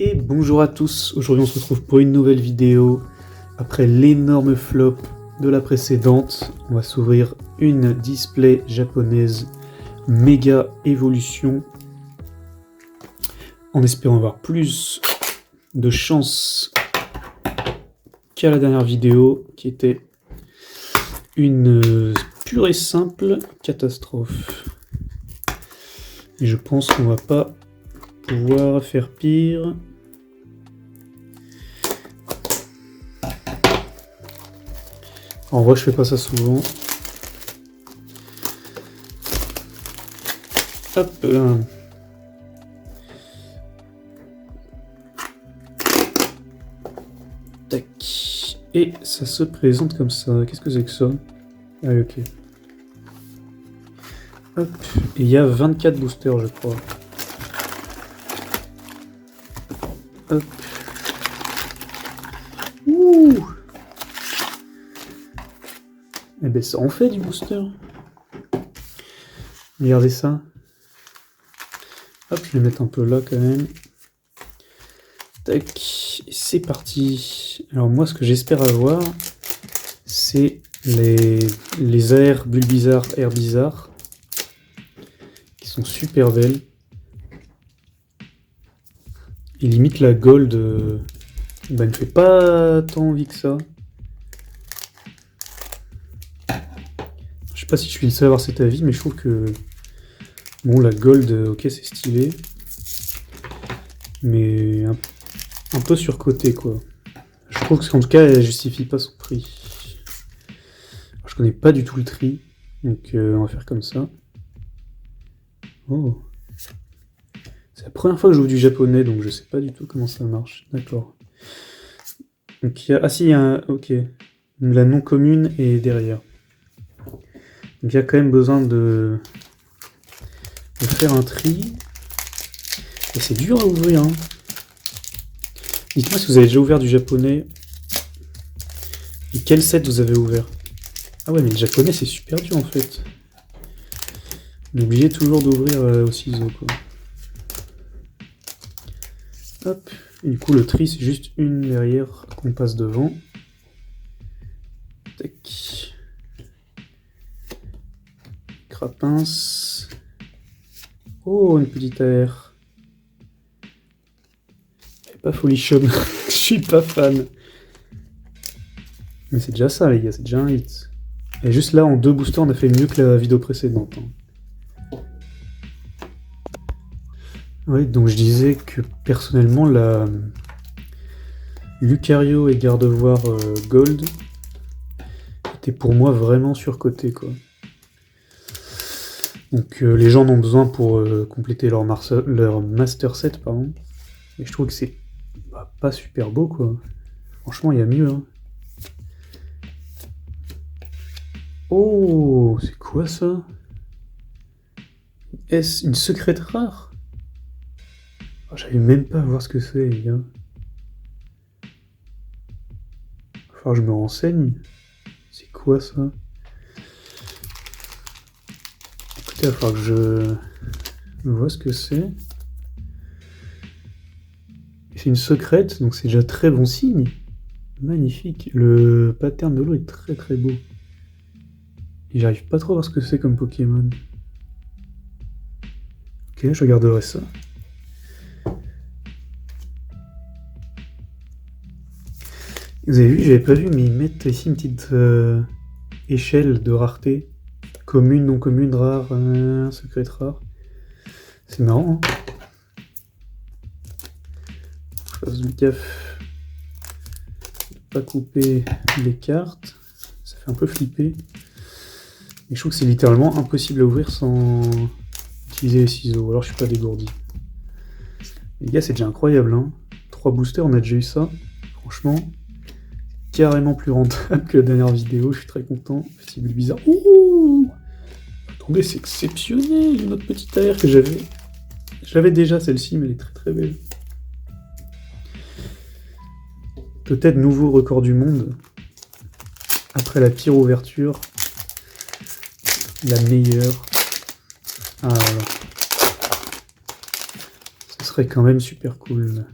Et bonjour à tous, aujourd'hui on se retrouve pour une nouvelle vidéo. Après l'énorme flop de la précédente, on va s'ouvrir une display japonaise méga évolution. En espérant avoir plus de chance qu'à la dernière vidéo qui était une pure et simple catastrophe. Et je pense qu'on va pas pouvoir faire pire. En vrai, je fais pas ça souvent. Hop là. Tac. Et ça se présente comme ça. Qu'est-ce que c'est que ça? Ah oui, ok. Hop. Et il y a 24 boosters, je crois. Hop. Ouh. Eh ben ça en fait du booster. Regardez ça. Hop, je vais mettre un peu là quand même. Tac, c'est parti. Alors moi, ce que j'espère avoir, c'est les airs Bulbizarre, Air Bizarre, qui sont super belles. Et limite la gold, bah, ne me fait pas tant envie que ça. Je sais pas si je suis le seul à avoir cet avis, mais je trouve que bon, la gold, ok, c'est stylé, mais un peu surcoté quoi. Je trouve qu'en tout cas, elle justifie pas son prix. Alors, je connais pas du tout le tri, donc on va faire comme ça. Oh, c'est la première fois que je joue du japonais, donc je sais pas du tout comment ça marche. D'accord. Donc il y a... Ah si, il y a un... Ok. La non commune est derrière. Donc il y a quand même besoin de faire un tri. Et c'est dur à ouvrir, hein. Dites-moi si vous avez déjà ouvert du japonais. Et quel set vous avez ouvert? Ah ouais, mais le japonais c'est super dur en fait. On est obligé toujours d'ouvrir au ciseau quoi. Hop. Et du coup le tri c'est juste une derrière qu'on passe devant. Tac. Crapince. Oh, une petite AR. Pas folichon. Je suis pas fan. Mais c'est déjà ça les gars, c'est déjà un hit. Et juste là en 2 boosters on a fait mieux que la vidéo précédente. Oui, donc je disais que personnellement la Lucario et Gardevoir Gold était pour moi vraiment surcoté quoi. Donc les gens en ont besoin pour compléter leur master set pardon. Et je trouve que c'est pas super beau quoi. Franchement il y a mieux hein. Oh, c'est quoi ça? Est-ce une secrète rare? Oh, j'arrive même pas à voir ce que c'est les gars. Il va falloir que je me renseigne. C'est quoi ça? Écoutez, il va falloir que je vois ce que c'est. C'est une secrète, donc c'est déjà très bon signe. Magnifique. Le pattern de l'eau est très très beau. Et j'arrive pas trop à voir ce que c'est comme Pokémon. Ok, je regarderai ça. Vous avez vu, j'avais pas vu, mais ils mettent ici une petite échelle de rareté. Commune, non commune, rare, secrète rare. C'est marrant, hein. Je fasse gaffe de pas couper les cartes. Ça fait un peu flipper. Mais je trouve que c'est littéralement impossible à ouvrir sans utiliser les ciseaux. Alors je suis pas dégourdi. Les gars, c'est déjà incroyable, hein. 3 boosters, on a déjà eu ça. Franchement, carrément plus rentable que la dernière vidéo. Je suis très content. Petit bizarre. Ouh! Attendez, c'est exceptionnel. Une autre petite AR que j'avais. Je l'avais déjà celle-ci, mais elle est très très belle. Peut-être nouveau record du monde. Après la pire ouverture, la meilleure. Ah voilà. Ce serait quand même super cool.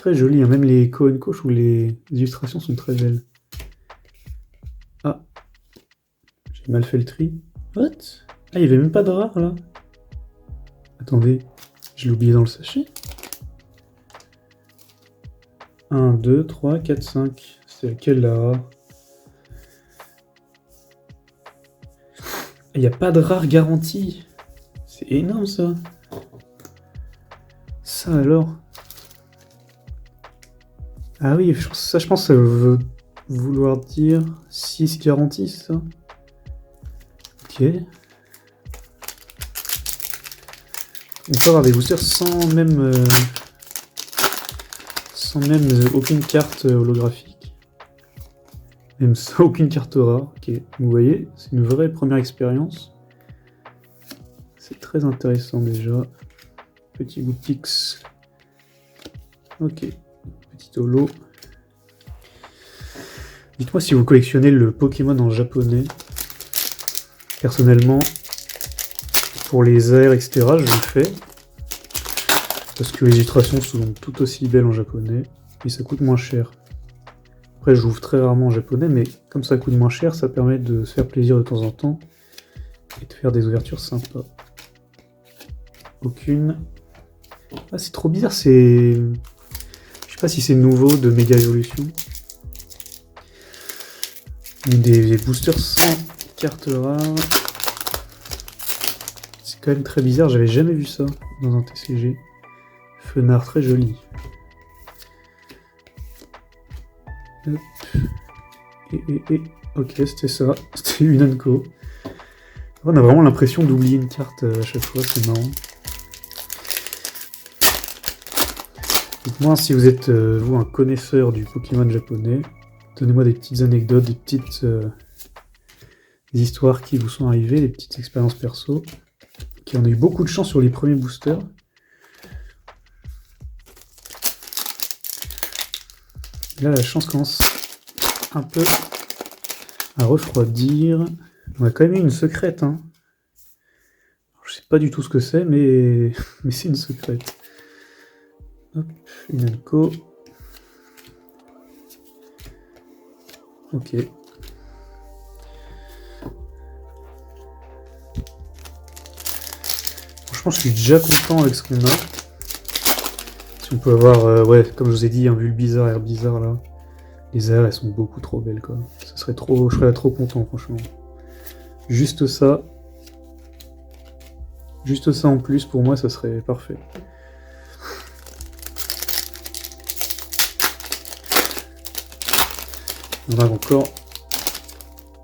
très joli, hein. Même les Koenko, je trouve les illustrations sont très belles. Ah, j'ai mal fait le tri. What? Ah, il n'y avait même pas de rare là. Attendez, je l'ai oublié dans le sachet. 1, 2, 3, 4, 5. C'est laquelle la rare? Il n'y a pas de rare garantie. C'est énorme ça. Ça alors. Ah oui, je pense que ça veut vouloir dire 6 garanties, ça. Ok. On peut avoir des boosters sans même aucune carte holographique. Même sans aucune carte rare. Ok, vous voyez, c'est une vraie première expérience. C'est très intéressant déjà. Petit Gootix. Ok, petit holo. Dites-moi si vous collectionnez le Pokémon en japonais. Personnellement, pour les AR, etc., je le fais. Parce que les illustrations sont tout aussi belles en japonais. Et ça coûte moins cher. Après, je l'ouvre très rarement en japonais, mais comme ça coûte moins cher, ça permet de se faire plaisir de temps en temps. Et de faire des ouvertures sympas. Aucune. Ah, c'est trop bizarre, c'est... Je sais pas si c'est nouveau de Méga Evolution. Des boosters sans carte rare. C'est quand même très bizarre, j'avais jamais vu ça dans un TCG. Fenard très joli. Hop. Et. Ok, c'était ça. C'était une Unco. On a vraiment l'impression d'oublier une carte à chaque fois, c'est marrant. Dites-moi si vous êtes, vous, un connaisseur du Pokémon japonais. Donnez-moi des petites anecdotes, des petites des histoires qui vous sont arrivées, des petites expériences perso. Okay, on a eu beaucoup de chance sur les premiers boosters. Là, la chance commence un peu à refroidir. On a quand même eu une secrète, hein. Je sais pas du tout ce que c'est, mais c'est une secrète. Hop, une Anko. Ok. Franchement, je suis déjà content avec ce qu'on a. Si on peut avoir, ouais, comme je vous ai dit, un Bulbizarre, Herbizarre là. Les airs, elles sont beaucoup trop belles, quoi. Ça serait trop, je serais trop content, franchement. Juste ça. Juste ça en plus, pour moi, ça serait parfait. On a encore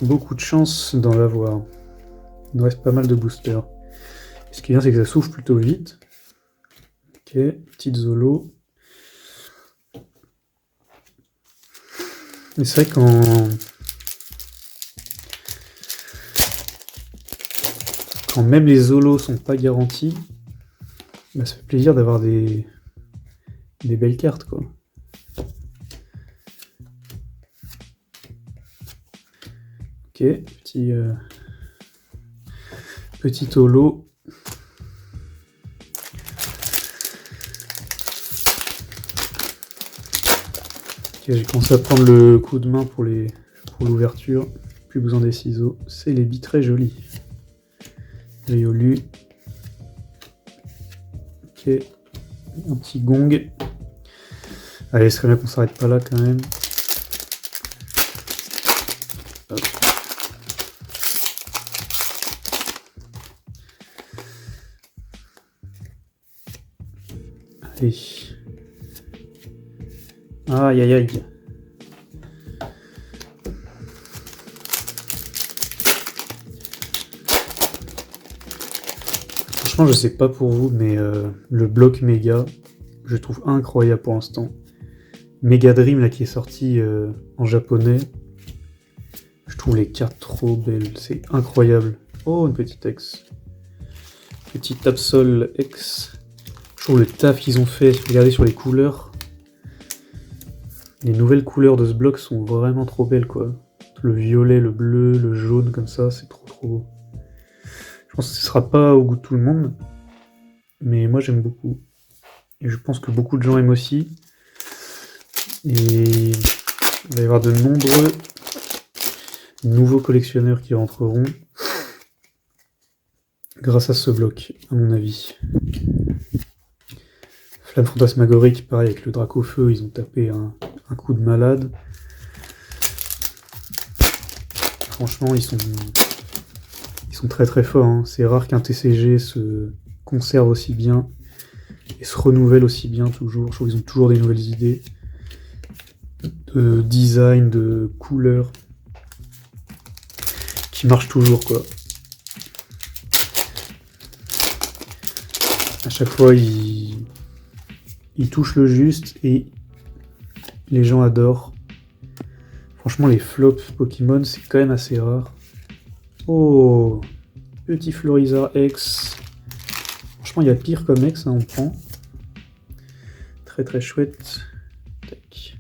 beaucoup de chance d'en l'avoir. Il nous reste pas mal de boosters. Ce qui est bien, c'est que ça s'ouvre plutôt vite. Ok, petite Zolo. Mais c'est vrai quand même les Zolos sont pas garantis, bah ça fait plaisir d'avoir des belles cartes, quoi. Ok, petit holo. Ok, j'ai commencé à prendre le coup de main pour l'ouverture. Plus besoin des ciseaux. C'est les billes très jolis. Riolu. Ok, un petit gong. Allez, ce serait bien qu'on s'arrête pas là quand même. Hop. Allez. Aïe aïe aïe. Franchement, je sais pas pour vous, mais le bloc méga, je trouve incroyable pour l'instant. Mega Dream là qui est sorti en japonais. Je trouve les cartes trop belles, c'est incroyable. Oh, une petite ex. Petite Absol ex. Je trouve le taf qu'ils ont fait, regardez sur les couleurs. Les nouvelles couleurs de ce bloc sont vraiment trop belles, quoi. Le violet, le bleu, le jaune, comme ça, c'est trop beau. Je pense que ce sera pas au goût de tout le monde, mais moi j'aime beaucoup. Et je pense que beaucoup de gens aiment aussi. Et il va y avoir de nombreux nouveaux collectionneurs qui rentreront grâce à ce bloc, à mon avis. Flamme fantasmagorique, pareil avec le drac au feu, ils ont tapé un coup de malade. Franchement, ils sont très très forts. Hein. C'est rare qu'un TCG se conserve aussi bien et se renouvelle aussi bien toujours. Je trouve qu'ils ont toujours des nouvelles idées de design, de couleurs qui marchent toujours quoi. À chaque fois, ils touchent le juste et les gens adorent. Franchement, les flops Pokémon, c'est quand même assez rare. Oh, petit Florizard X. Franchement, il y a pire comme X, hein, on prend. Très très chouette. Tac.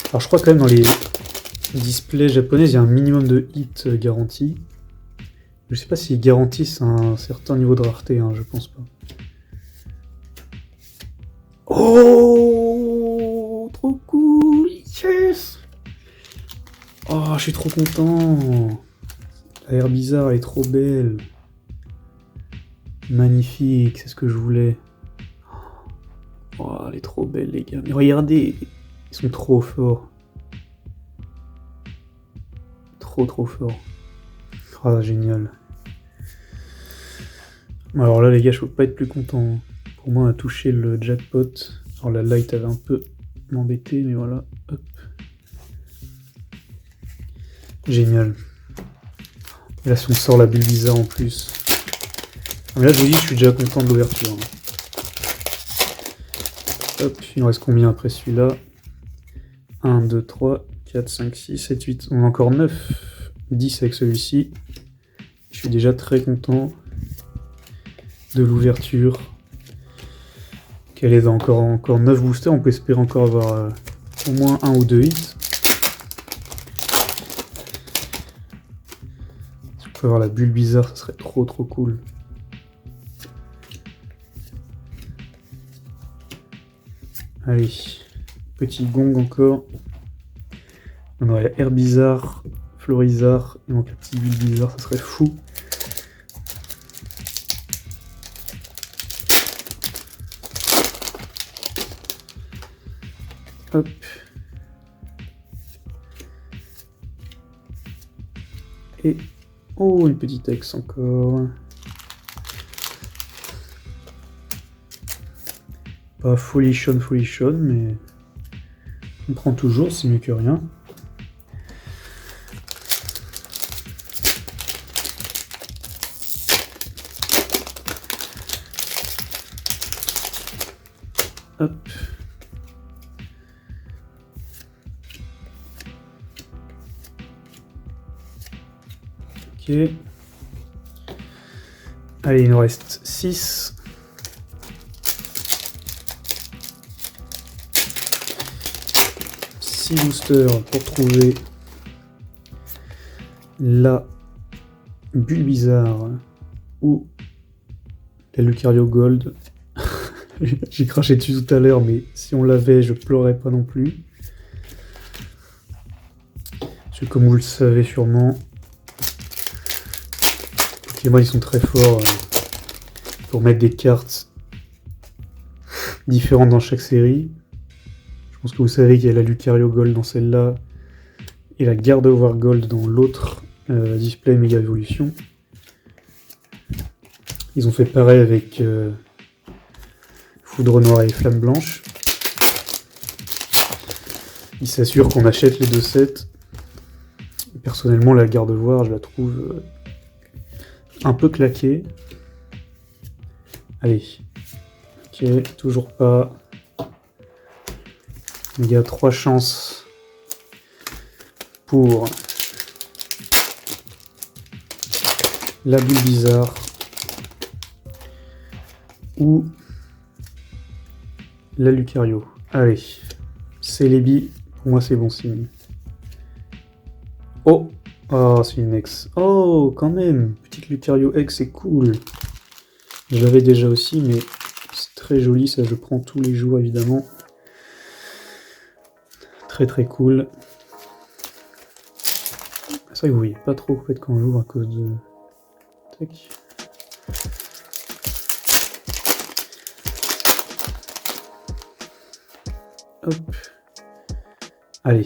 Alors, je crois quand même dans les displays japonais, il y a un minimum de hits garantis. Je sais pas s'ils garantissent un certain niveau de rareté, hein, je pense pas. Oh, trop cool, yes. Oh, je suis trop content. La Herbizarre est trop belle. Magnifique, c'est ce que je voulais. Oh, elle est trop belle, les gars. Mais regardez, ils sont trop forts. Trop forts. Ah, génial. Alors là, les gars, je peux pas être plus content. Pour moi, on a touché le jackpot. Alors la light avait un peu m'embêté, mais voilà. Hop. Génial. Et là, si on sort la Bulbizarre en plus. Mais là, je vous dis, je suis déjà content de l'ouverture. Hop, il en reste combien après celui-là? 1, 2, 3, 4, 5, 6, 7, 8. On a encore 9, 10 avec celui-ci. Je suis déjà très content de l'ouverture. Qu'elle est dans encore 9 boosters. On peut espérer encore avoir au moins 1 ou 2 hits. Si on peut avoir la Bulbizarre, ça serait trop cool. Allez, petit gong encore. On aurait Herbizarre, Florizarre, et donc le petit Bulbizarre, ça serait fou. Hop. Et... oh, une petite X encore. Pas folichonne, mais... on prend toujours, c'est mieux que rien. Hop. Ok. Allez, il nous reste 6. Boosters pour trouver la Bulbizarre ou la Lucario Gold. J'ai craché dessus tout à l'heure, mais si on l'avait, je pleurais pas non plus. Parce que comme vous le savez sûrement, Pokémon ils sont très forts pour mettre des cartes différentes dans chaque série. Je pense que vous savez qu'il y a la Lucario Gold dans celle-là et la Gardevoir Gold dans l'autre display Mega Evolution. Ils ont fait pareil avec Foudre Noire et Flamme Blanche. Ils s'assurent qu'on achète les deux sets. Personnellement, la Gardevoir, je la trouve un peu claquée. Allez. Ok, toujours pas. Il y a 3 chances pour la Bulbizarre ou la Lucario. Allez, c'est les billes. Pour moi, c'est bon signe. Oh, oh c'est une X. Oh, quand même. Petite Lucario X, c'est cool. Je l'avais déjà aussi, mais c'est très joli, ça je prends tous les jours évidemment. Très très cool. C'est vrai que vous voyez pas trop en fait quand j'ouvre à cause de... Tac. Hop. Allez.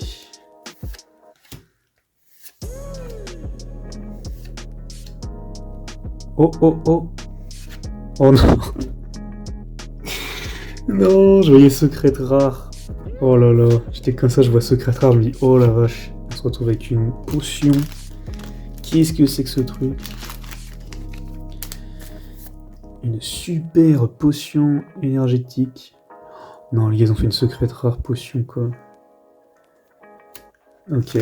Oh oh oh. Oh non. Non, je voyais secrète rare. Oh là là. J'étais comme ça, je vois secrète rare, je me dis oh la vache. On se retrouve avec une potion. Qu'est-ce que c'est que ce truc? Une super potion énergétique. Non, les gars, ils ont fait une secrète rare potion, quoi. Ok.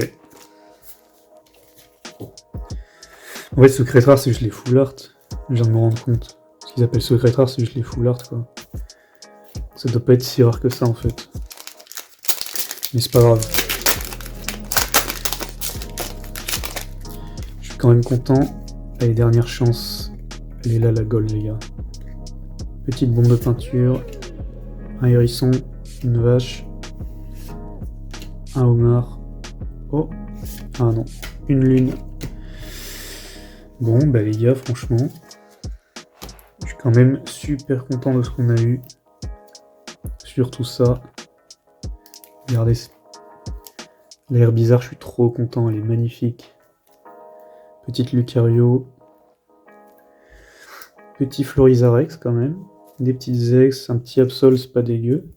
En fait, secrète rare, c'est juste les full art. Je viens de me rendre compte. Ce qu'ils appellent secrète rare, c'est juste les full art, quoi. Ça doit pas être si rare que ça, en fait. Mais c'est pas grave. Je suis quand même content. Allez, dernière chance. Elle est là, la gold, les gars. Petite bombe de peinture. Un hérisson. Une vache. Un homard. Oh. Ah non. Une lune. Bon, bah les gars, franchement, je suis quand même super content de ce qu'on a eu. Sur tout ça. Regardez, l'air bizarre, je suis trop content, elle est magnifique. Petite Lucario. Petit Florisarex quand même. Des petites Ex, un petit Absol, c'est pas dégueu.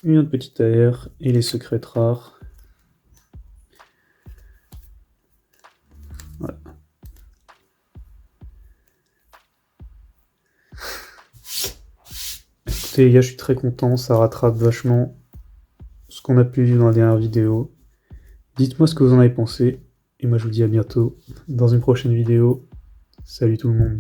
Une autre petite AR et les secrètes rares. Voilà. Écoutez les gars, je suis très content, ça rattrape vachement ce qu'on a pu vivre dans la dernière vidéo. Dites-moi ce que vous en avez pensé, et moi je vous dis à bientôt dans une prochaine vidéo. Salut tout le monde.